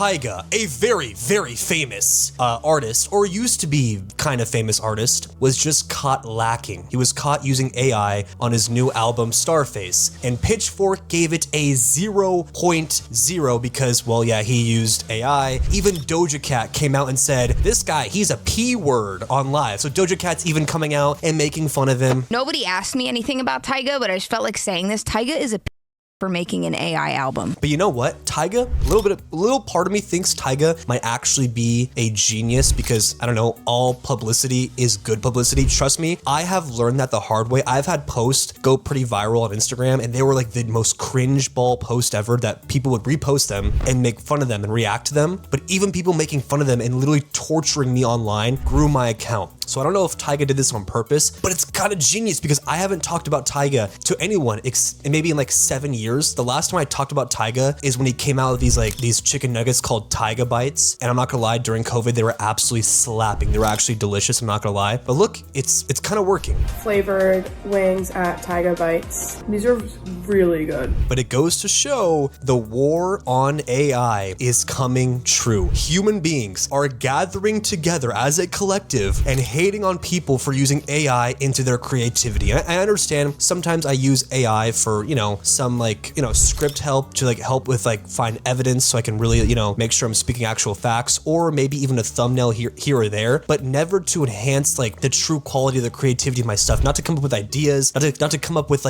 Tyga, a very, very famous artist, or used to be kind of famous artist, was just caught lacking. He was caught using AI on his new album STARFACE, and Pitchfork gave it a 0.0 because, well, yeah, he used AI. Even Doja Cat came out and said, this guy, he's a P word on live. So Doja Cat's even coming out and making fun of him. Nobody asked me anything about Tyga, but I just felt like saying this. Tyga is a for making an AI album. But you know what? Tyga, a little part of me thinks Tyga might actually be a genius because, I don't know, all publicity is good publicity. Trust me, I have learned that the hard way. I've had posts go pretty viral on Instagram and they were like the most cringe ball post ever that people would repost them and make fun of them and react to them. But even people making fun of them and literally torturing me online grew my account. So I don't know if Tyga did this on purpose, but it's kind of genius because I haven't talked about Tyga to anyone maybe in like 7 years. The last time I talked about Tyga is when he came out with these chicken nuggets called Tyga bites. And I'm not gonna lie, during COVID, they were absolutely slapping. They were actually delicious, I'm not gonna lie. But look, it's kind of working. Flavored wings at Tyga bites. These are really good. But it goes to show the war on AI is coming true. Human beings are gathering together as a collective and hating on people for using AI into their creativity. I understand sometimes I use AI for, you know, some script help to help with find evidence so I can really, make sure I'm speaking actual facts, or maybe even a thumbnail here or there, but never to enhance the true quality of the creativity of my stuff, not to come up with ideas, not to come up with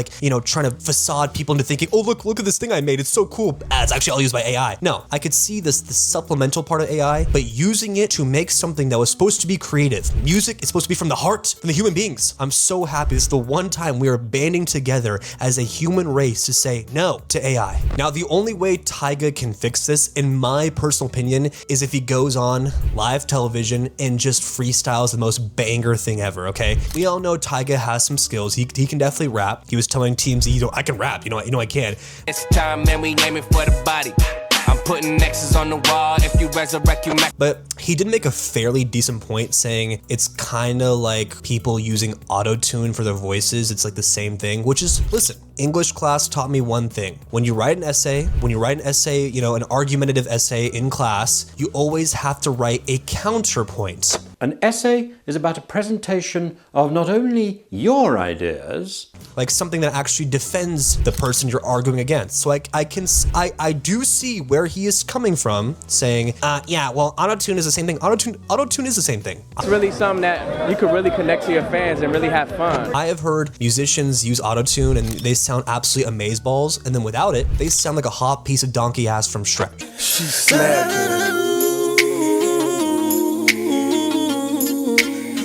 trying to facade people into thinking, oh, look at this thing I made, it's so cool. It's actually all used by AI. No, I could see the supplemental part of AI, but using it to make something that was supposed to be creative. Music is supposed to be from the heart, from the human beings. I'm so happy. This is the one time we are banding together as a human race to say no to AI. Now, the only way Tyga can fix this, in my personal opinion, is if he goes on live television and just freestyles the most banger thing ever, okay? We all know Tyga has some skills. He can definitely rap. He was telling teams, I can rap, I can. It's time, man, we aiming for the body. I'm putting X's on the wall. If you resurrect, you But he did make a fairly decent point saying it's kind of like people using auto-tune for their voices. It's like the same thing, which is, listen, English class taught me one thing. When you write an essay, an argumentative essay in class, you always have to write a counterpoint. An essay is about a presentation of not only your ideas, like something that actually defends the person you're arguing against. So I do see where he is coming from, saying, yeah, well, auto-tune is the same thing. Auto-tune is the same thing. It's really something that you could really connect to your fans and really have fun. I have heard musicians use auto-tune and they sound absolutely amazeballs, and then without it, they sound like a hot piece of donkey ass from Shrek. She slapped.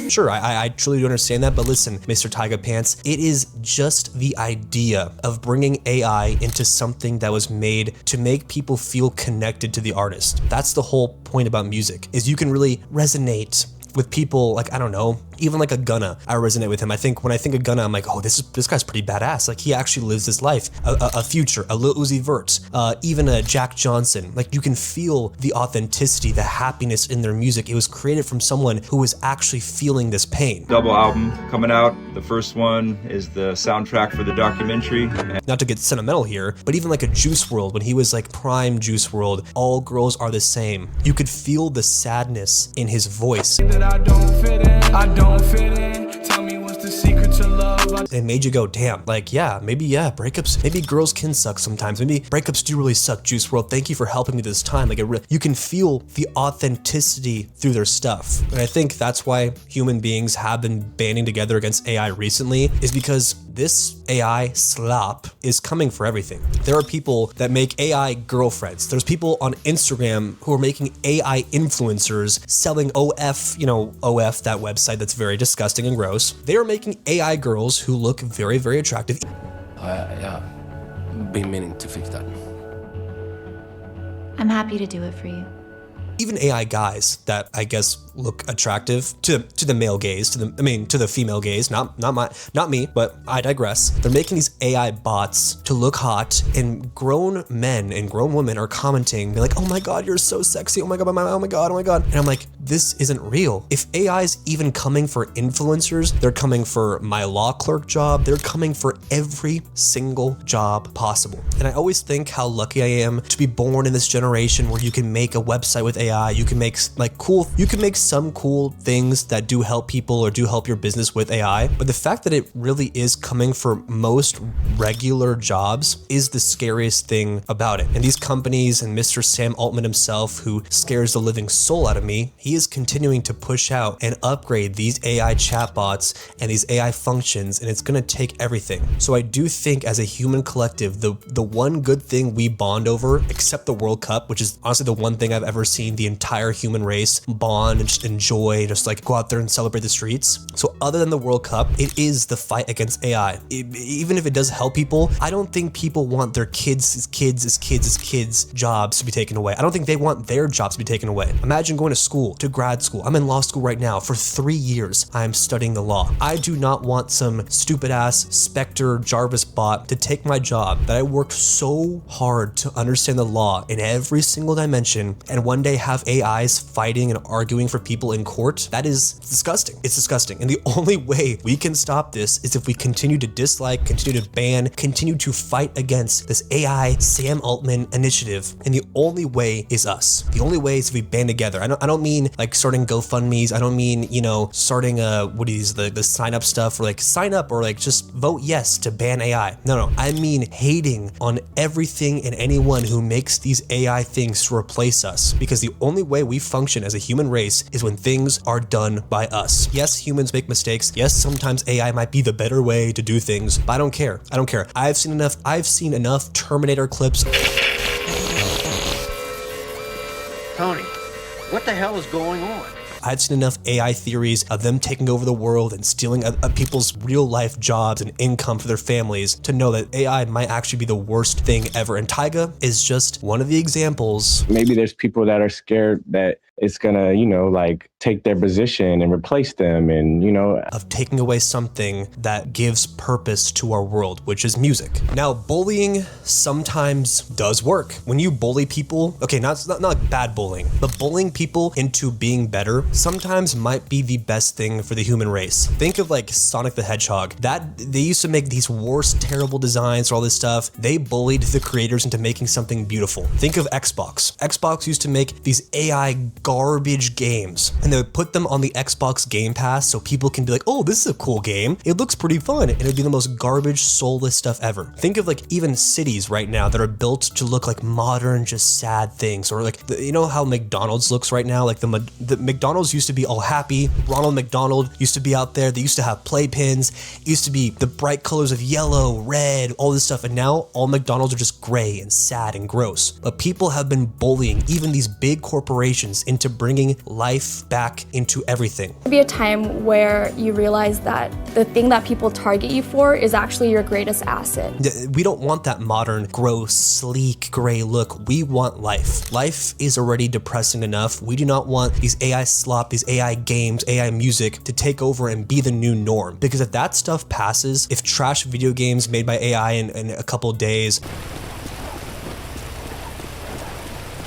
Sure, I truly do understand that, but listen, Mr. Tyga Pants, it is just the idea of bringing AI into something that was made to make people feel connected to the artist. That's the whole point about music, is you can really resonate with people, I don't know, even like a Gunna, I resonate with him. When I think of Gunna, I'm like, oh, this guy's pretty badass. He actually lives this life. A Future, a Lil Uzi Vert, even a Jack Johnson. You can feel the authenticity, the happiness in their music. It was created from someone who was actually feeling this pain. Double album coming out. The first one is the soundtrack for the documentary. Not to get sentimental here, but even like a Juice WRLD, when he was prime Juice WRLD, all girls are the same. You could feel the sadness in his voice. I don't fit in. Tell me what's the secret to love. It made you go, damn, breakups, maybe girls can suck sometimes. Maybe breakups do really suck, Juice WRLD. Thank you for helping me this time. You can feel the authenticity through their stuff. And I think that's why human beings have been banding together against AI recently, is because this AI slop is coming for everything. There are people that make AI girlfriends. There's people on Instagram who are making AI influencers selling OF, OF, that website that's very disgusting and gross. They are making AI girls who look very, very attractive. Yeah, been meaning to fix that. I'm happy to do it for you. even AI guys that I guess look attractive to the male gaze, to the female gaze, not me, but I digress. They're making these AI bots to look hot, and grown men and grown women are commenting, be like, oh my God, you're so sexy. Oh my God, oh my God, oh my God. And I'm like, this isn't real. If AI is even coming for influencers, they're coming for my law clerk job. They're coming for every single job possible. And I always think how lucky I am to be born in this generation where you can make a website with AI. You can make some cool things that do help people or do help your business with AI. But the fact that it really is coming for most regular jobs is the scariest thing about it. And these companies and Mr. Sam Altman himself, who scares the living soul out of me, he is continuing to push out and upgrade these AI chatbots and these AI functions, and it's gonna take everything. So I do think as a human collective, the one good thing we bond over, except the World Cup, which is honestly the one thing I've ever seen the entire human race bond and just enjoy, just like go out there and celebrate the streets. So other than the World Cup, it is the fight against AI. Even if it does help people, I don't think people want their kids' jobs to be taken away. I don't think they want their jobs to be taken away. Imagine going to school, to grad school. I'm in law school right now. For 3 years, I'm studying the law. I do not want some stupid ass Spectre Jarvis bot to take my job that I worked so hard to understand the law in every single dimension, and one day have AIs fighting and arguing for people in court. That is disgusting. It's disgusting. And the only way we can stop this is if we continue to dislike, continue to ban, continue to fight against this AI Sam Altman initiative. And the only way is us. The only way is if we band together. I don't mean like starting GoFundMe's. I don't mean, starting the sign up stuff, or like sign up or like just vote yes to ban AI. No. I mean hating on everything and anyone who makes these AI things to replace us, because the only way we function as a human race is when things are done by us. Yes, humans make mistakes. Yes, sometimes AI might be the better way to do things, but I don't care. I've seen enough Terminator clips. Tony, what the hell is going on? I've seen enough AI theories of them taking over the world and stealing people's real life jobs and income for their families to know that AI might actually be the worst thing ever. And Tyga is just one of the examples. Maybe there's people that are scared that it's gonna, take their position and replace them, and, of taking away something that gives purpose to our world, which is music. Now, bullying sometimes does work. When you bully people, okay, not like bad bullying, but bullying people into being better sometimes might be the best thing for the human race. Think of like Sonic the Hedgehog. They used to make these worst, terrible designs for all this stuff. They bullied the creators into making something beautiful. Think of Xbox. Xbox used to make these AI garbage games, and they would put them on the Xbox Game Pass so people can be like, oh, this is a cool game. It looks pretty fun. And it would be the most garbage, soulless stuff ever. Think of like even cities right now that are built to look like modern, just sad things. Or like, how McDonald's looks right now? Like the McDonald's used to be all happy. Ronald McDonald used to be out there. They used to have playpins. It used to be the bright colors of yellow, red, all this stuff. And now all McDonald's are just gray and sad and gross. But people have been bullying even these big corporations into bringing life back into everything. There'll be a time where you realize that the thing that people target you for is actually your greatest asset. We don't want that modern, gross, sleek, gray look. We want life. Life is already depressing enough. We do not want these AI slop, these AI games, AI music to take over and be the new norm. Because if that stuff passes, if trash video games made by AI in a couple days,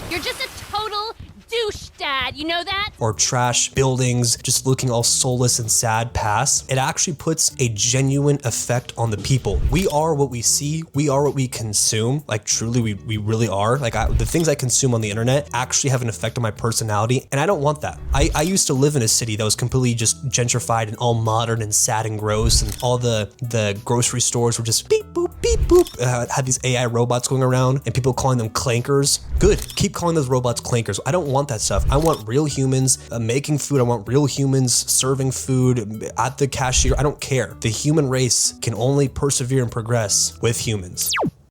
you're just a total douche, Dad. You know that? Or trash buildings just looking all soulless and sad pass, it actually puts a genuine effect on the people. We are what we see. We are what we consume. Like truly, we really are. Like the things I consume on the internet actually have an effect on my personality, and I don't want that. I used to live in a city that was completely just gentrified and all modern and sad and gross, and all the grocery stores were just beep boop beep boop. Had these AI robots going around and people calling them clankers. Good, keep calling those robots clankers. I don't want that stuff. I want real humans making food. I want real humans serving food at the cashier. I don't care. The human race can only persevere and progress with humans.